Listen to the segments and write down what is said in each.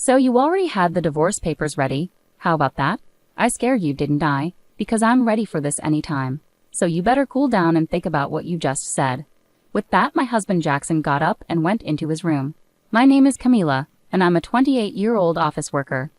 So you already had the divorce papers ready? How about that? I scared you, didn't I? Because I'm ready for this anytime. So you better cool down and think about what you just said. With that, my husband Jackson got up and went into his room. My name is Camila, and I'm a 28-year-old office worker.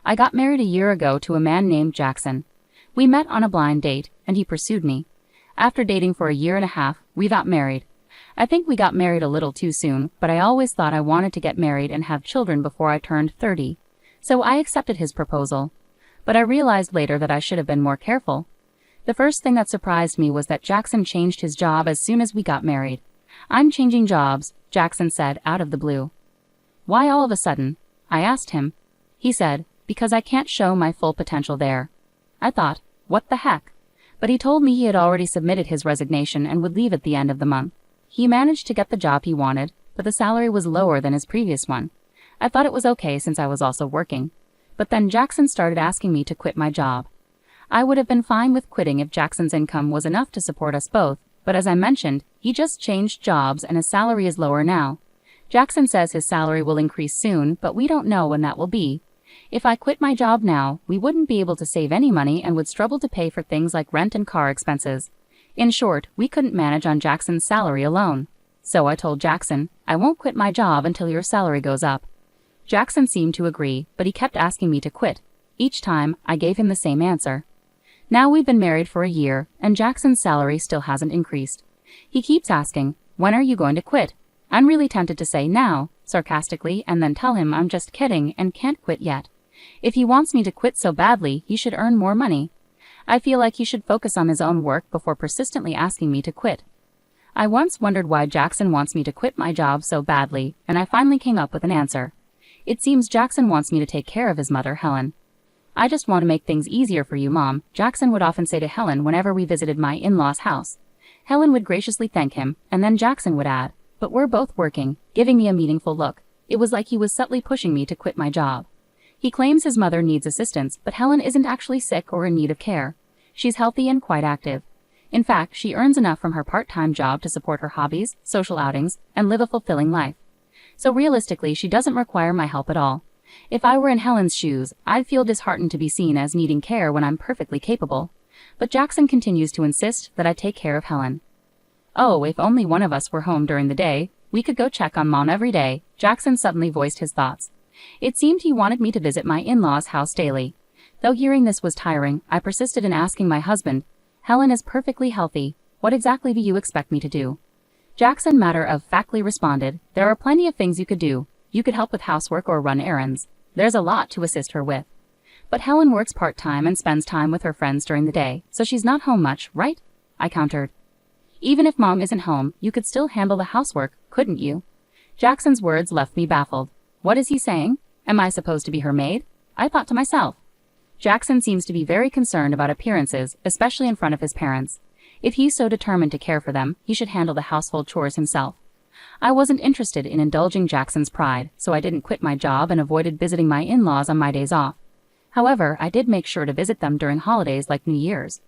I got married a year ago to a man named Jackson. We met on a blind date, and he pursued me. After dating for a year and a half, we got married. I think we got married a little too soon, but I always thought I wanted to get married and have children before I turned 30. So I accepted his proposal. But I realized later that I should have been more careful. The first thing that surprised me was that Jackson changed his job as soon as we got married. "I'm changing jobs," Jackson said out of the blue. "Why all of a sudden?" I asked him. He said, "Because I can't show my full potential there." I thought, what the heck? But he told me he had already submitted his resignation and would leave at the end of the month. He managed to get the job he wanted, but the salary was lower than his previous one. I thought it was okay since I was also working. But then Jackson started asking me to quit my job. I would have been fine with quitting if Jackson's income was enough to support us both, but as I mentioned, he just changed jobs and his salary is lower now. Jackson says his salary will increase soon, but we don't know when that will be. If I quit my job now, we wouldn't be able to save any money and would struggle to pay for things like rent and car expenses. In short, we couldn't manage on Jackson's salary alone. So I told Jackson, "I won't quit my job until your salary goes up." Jackson seemed to agree, but he kept asking me to quit. Each time, I gave him the same answer. Now we've been married for a year, and Jackson's salary still hasn't increased. He keeps asking, "When are you going to quit?" I'm really tempted to say now, sarcastically, and then tell him I'm just kidding and can't quit yet. If he wants me to quit so badly, he should earn more money. I feel like he should focus on his own work before persistently asking me to quit. I once wondered why Jackson wants me to quit my job so badly, and I finally came up with an answer. It seems Jackson wants me to take care of his mother, Helen. "I just want to make things easier for you, Mom," Jackson would often say to Helen whenever we visited my in-laws' house. Helen would graciously thank him, and then Jackson would add, "But we're both working," giving me a meaningful look. It was like he was subtly pushing me to quit my job. He claims his mother needs assistance, but Helen isn't actually sick or in need of care. She's healthy and quite active. In fact, she earns enough from her part-time job to support her hobbies, social outings, and live a fulfilling life. So realistically, she doesn't require my help at all. If I were in Helen's shoes, I'd feel disheartened to be seen as needing care when I'm perfectly capable. But Jackson continues to insist that I take care of Helen. "Oh, if only one of us were home during the day, we could go check on Mom every day," Jackson suddenly voiced his thoughts. It seemed he wanted me to visit my in-laws' house daily. Though hearing this was tiring, I persisted in asking my husband, "Helen is perfectly healthy. What exactly do you expect me to do?" Jackson matter-of-factly responded, "There are plenty of things you could do. You could help with housework or run errands. There's a lot to assist her with." "But Helen works part-time and spends time with her friends during the day, so she's not home much, right?" I countered. "Even if Mom isn't home, you could still handle the housework, couldn't you?" Jackson's words left me baffled. What is he saying? Am I supposed to be her maid? I thought to myself. Jackson seems to be very concerned about appearances, especially in front of his parents. If he's so determined to care for them, he should handle the household chores himself. I wasn't interested in indulging Jackson's pride, so I didn't quit my job and avoided visiting my in-laws on my days off. However, I did make sure to visit them during holidays like New Year's.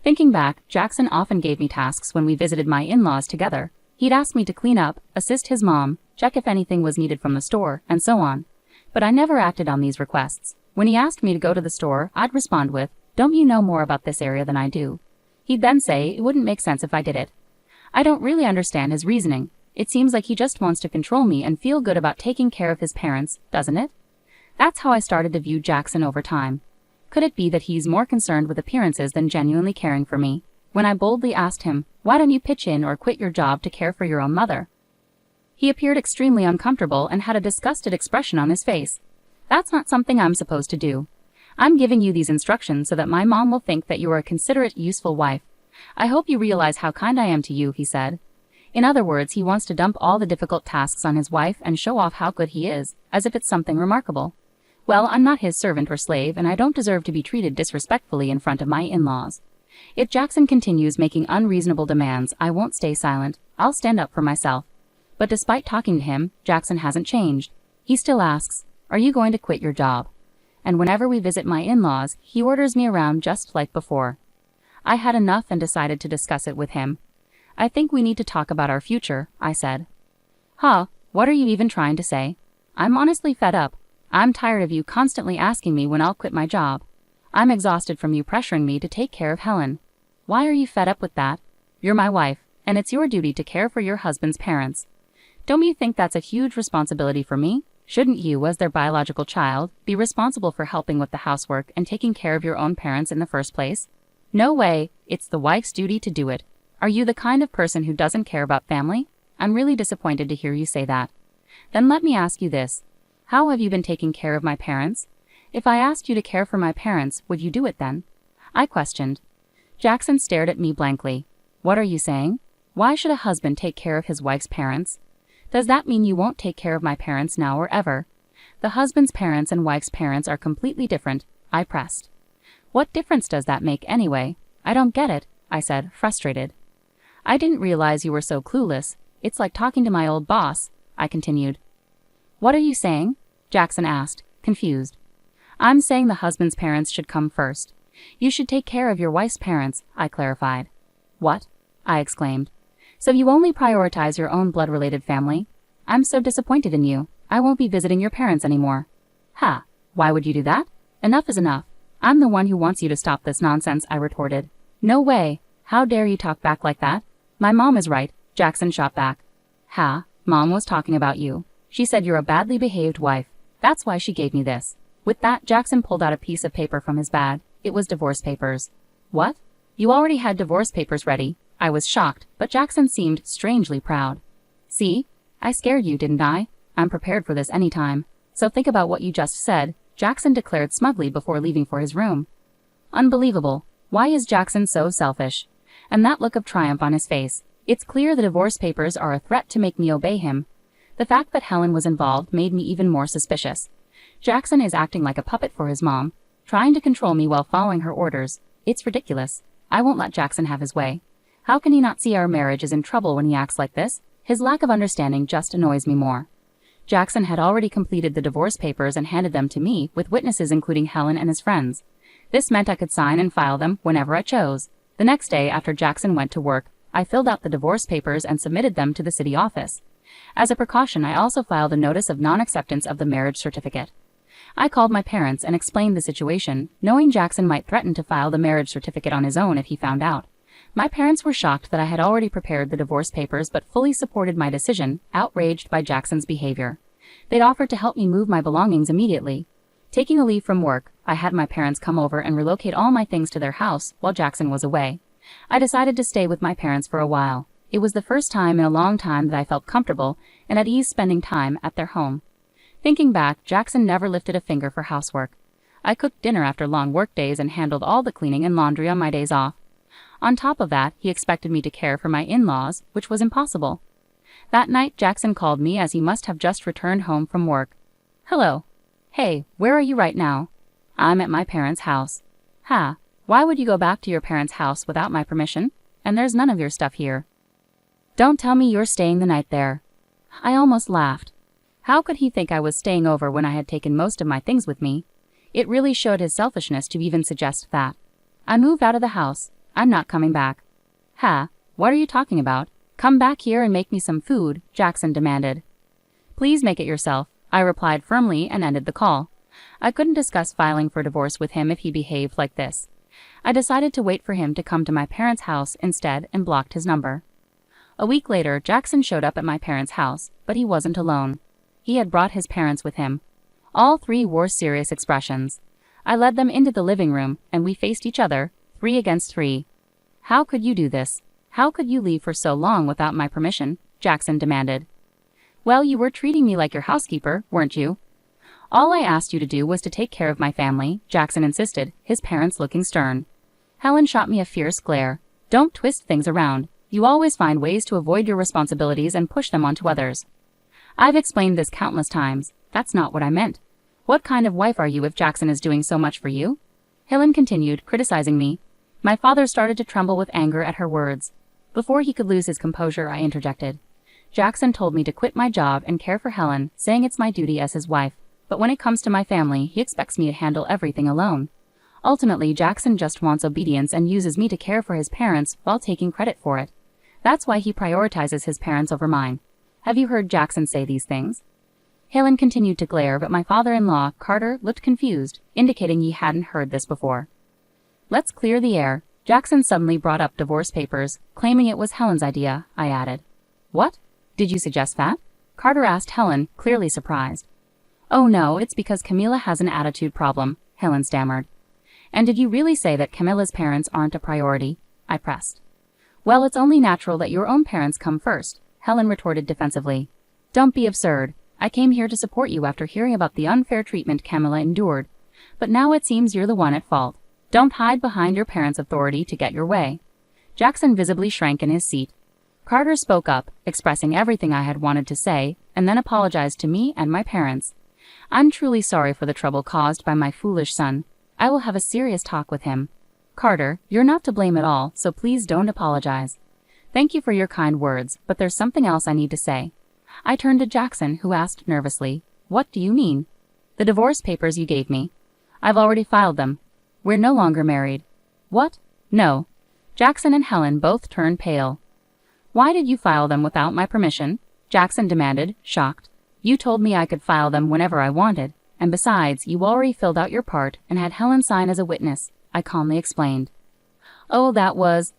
Thinking back, Jackson often gave me tasks when we visited my in-laws together. He'd ask me to clean up, assist his mom, check if anything was needed from the store, and so on. But I never acted on these requests. When he asked me to go to the store, I'd respond with, "Don't you know more about this area than I do?" He'd then say it wouldn't make sense if I did it. I don't really understand his reasoning. It seems like he just wants to control me and feel good about taking care of his parents, doesn't it? That's how I started to view Jackson over time. Could it be that he's more concerned with appearances than genuinely caring for me? When I boldly asked him, "Why don't you pitch in or quit your job to care for your own mother?" He appeared extremely uncomfortable and had a disgusted expression on his face. "That's not something I'm supposed to do. I'm giving you these instructions so that my mom will think that you are a considerate, useful wife. I hope you realize how kind I am to you," he said. In other words, he wants to dump all the difficult tasks on his wife and show off how good he is, as if it's something remarkable. Well, I'm not his servant or slave, and I don't deserve to be treated disrespectfully in front of my in-laws. If Jackson continues making unreasonable demands, I won't stay silent. I'll stand up for myself. But despite talking to him, Jackson hasn't changed. He still asks, "Are you going to quit your job?" And whenever we visit my in-laws, he orders me around just like before. I had enough and decided to discuss it with him. "I think we need to talk about our future," I said. "Huh, what are you even trying to say?" "I'm honestly fed up. I'm tired of you constantly asking me when I'll quit my job. I'm exhausted from you pressuring me to take care of Helen. Why are you fed up with that? You're my wife, and it's your duty to care for your husband's parents. Don't you think that's a huge responsibility for me? Shouldn't you, as their biological child, be responsible for helping with the housework and taking care of your own parents in the first place? No way, it's the wife's duty to do it. Are you the kind of person who doesn't care about family? I'm really disappointed to hear you say that. Then let me ask you this. How have you been taking care of my parents? If I asked you to care for my parents, would you do it then? I questioned. Jackson stared at me blankly. What are you saying? Why should a husband take care of his wife's parents? Does that mean you won't take care of my parents now or ever? The husband's parents and wife's parents are completely different, I pressed. What difference does that make anyway? I don't get it, I said, frustrated. I didn't realize you were so clueless. It's like talking to my old boss, I continued. What are you saying? Jackson asked, confused. I'm saying the husband's parents should come first. You should take care of your wife's parents, I clarified. What? I exclaimed. So you only prioritize your own blood-related family? I'm so disappointed in you. I won't be visiting your parents anymore. Ha! Why would you do that? Enough is enough. I'm the one who wants you to stop this nonsense, I retorted. No way. How dare you talk back like that? My mom is right, Jackson shot back. Ha! Mom was talking about you. She said you're a badly behaved wife. That's why she gave me this. With that, Jackson pulled out a piece of paper from his bag. It was divorce papers. What? You already had divorce papers ready? I was shocked, but Jackson seemed strangely proud. See? I scared you, didn't I? I'm prepared for this anytime. So think about what you just said, Jackson declared smugly before leaving for his room. Unbelievable. Why is Jackson so selfish? And that look of triumph on his face. It's clear the divorce papers are a threat to make me obey him. The fact that Helen was involved made me even more suspicious. Jackson is acting like a puppet for his mom, trying to control me while following her orders. It's ridiculous. I won't let Jackson have his way. How can he not see our marriage is in trouble when he acts like this? His lack of understanding just annoys me more. Jackson had already completed the divorce papers and handed them to me, with witnesses including Helen and his friends. This meant I could sign and file them whenever I chose. The next day, after Jackson went to work, I filled out the divorce papers and submitted them to the city office. As a precaution, I also filed a notice of non-acceptance of the marriage certificate. I called my parents and explained the situation, knowing Jackson might threaten to file the marriage certificate on his own if he found out. My parents were shocked that I had already prepared the divorce papers but fully supported my decision, outraged by Jackson's behavior. They'd offered to help me move my belongings immediately. Taking a leave from work, I had my parents come over and relocate all my things to their house while Jackson was away. I decided to stay with my parents for a while. It was the first time in a long time that I felt comfortable and at ease spending time at their home. Thinking back, Jackson never lifted a finger for housework. I cooked dinner after long work days and handled all the cleaning and laundry on my days off. On top of that, he expected me to care for my in-laws, which was impossible. That night, Jackson called me as he must have just returned home from work. Hello. Hey, where are you right now? I'm at my parents' house. Ha, why would you go back to your parents' house without my permission? And there's none of your stuff here. Don't tell me you're staying the night there. I almost laughed. How could he think I was staying over when I had taken most of my things with me? It really showed his selfishness to even suggest that. I moved out of the house. I'm not coming back. Ha, what are you talking about? Come back here and make me some food, Jackson demanded. Please make it yourself, I replied firmly and ended the call. I couldn't discuss filing for divorce with him if he behaved like this. I decided to wait for him to come to my parents' house instead and blocked his number. A week later, Jackson showed up at my parents' house, but he wasn't alone. He had brought his parents with him. All three wore serious expressions. I led them into the living room, and we faced each other, 3 against 3. How could you do this? How could you leave for so long without my permission? Jackson demanded. Well, you were treating me like your housekeeper, weren't you? All I asked you to do was to take care of my family, Jackson insisted, his parents looking stern. Helen shot me a fierce glare. Don't twist things around. You always find ways to avoid your responsibilities and push them onto others. I've explained this countless times. That's not what I meant. What kind of wife are you if Jackson is doing so much for you? Helen continued, criticizing me. My father started to tremble with anger at her words. Before he could lose his composure, I interjected. Jackson told me to quit my job and care for Helen, saying it's my duty as his wife. But when it comes to my family, he expects me to handle everything alone. Ultimately, Jackson just wants obedience and uses me to care for his parents while taking credit for it. That's why he prioritizes his parents over mine. Have you heard Jackson say these things? Helen continued to glare, but my father-in-law, Carter, looked confused, indicating he hadn't heard this before. Let's clear the air. Jackson suddenly brought up divorce papers, claiming it was Helen's idea, I added. What? Did you suggest that? Carter asked Helen, clearly surprised. Oh no, it's because Camila has an attitude problem, Helen stammered. And did you really say that Camila's parents aren't a priority? I pressed. Well, it's only natural that your own parents come first, Helen retorted defensively. Don't be absurd. I came here to support you after hearing about the unfair treatment Camila endured. But now it seems you're the one at fault. Don't hide behind your parents' authority to get your way. Jackson visibly shrank in his seat. Carter spoke up, expressing everything I had wanted to say, and then apologized to me and my parents. I'm truly sorry for the trouble caused by my foolish son. I will have a serious talk with him. Carter, you're not to blame at all, so please don't apologize. Thank you for your kind words, but there's something else I need to say. I turned to Jackson, who asked nervously, What do you mean? The divorce papers you gave me. I've already filed them. We're no longer married. What? No. Jackson and Helen both turned pale. Why did you file them without my permission? Jackson demanded, shocked. You told me I could file them whenever I wanted, and besides, you already filled out your part and had Helen sign as a witness, I calmly explained. Oh, that was,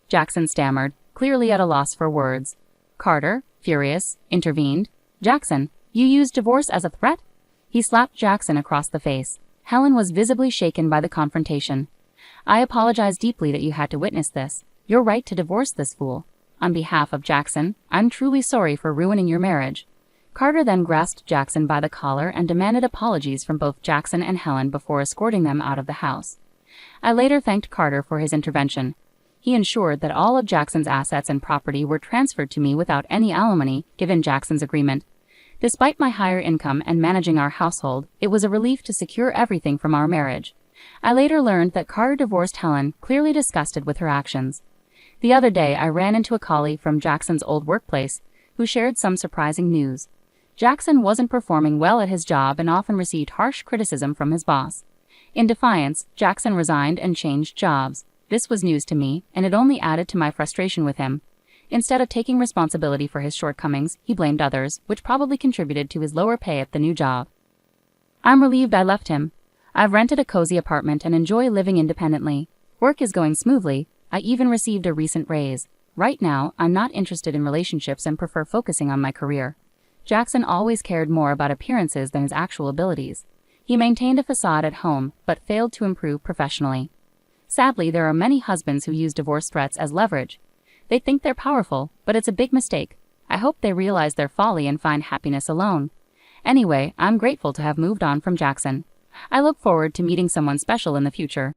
Jackson stammered, clearly at a loss for words. Carter, furious, intervened. Jackson, you used divorce as a threat? He slapped Jackson across the face. Helen was visibly shaken by the confrontation. I apologize deeply that you had to witness this. You're right to divorce this fool. On behalf of Jackson, I'm truly sorry for ruining your marriage. Carter then grasped Jackson by the collar and demanded apologies from both Jackson and Helen before escorting them out of the house. I later thanked Carter for his intervention. He ensured that all of Jackson's assets and property were transferred to me without any alimony, given Jackson's agreement. Despite my higher income and managing our household, it was a relief to secure everything from our marriage. I later learned that Carter divorced Helen, clearly disgusted with her actions. The other day, I ran into a colleague from Jackson's old workplace, who shared some surprising news. Jackson wasn't performing well at his job and often received harsh criticism from his boss. In defiance, Jackson resigned and changed jobs. This was news to me, and it only added to my frustration with him. Instead of taking responsibility for his shortcomings, he blamed others, which probably contributed to his lower pay at the new job. I'm relieved I left him. I've rented a cozy apartment and enjoy living independently. Work is going smoothly. I even received a recent raise. Right now, I'm not interested in relationships and prefer focusing on my career. Jackson always cared more about appearances than his actual abilities. He maintained a facade at home, but failed to improve professionally. Sadly, there are many husbands who use divorce threats as leverage. They think they're powerful, but it's a big mistake. I hope they realize their folly and find happiness alone. Anyway, I'm grateful to have moved on from Jackson. I look forward to meeting someone special in the future.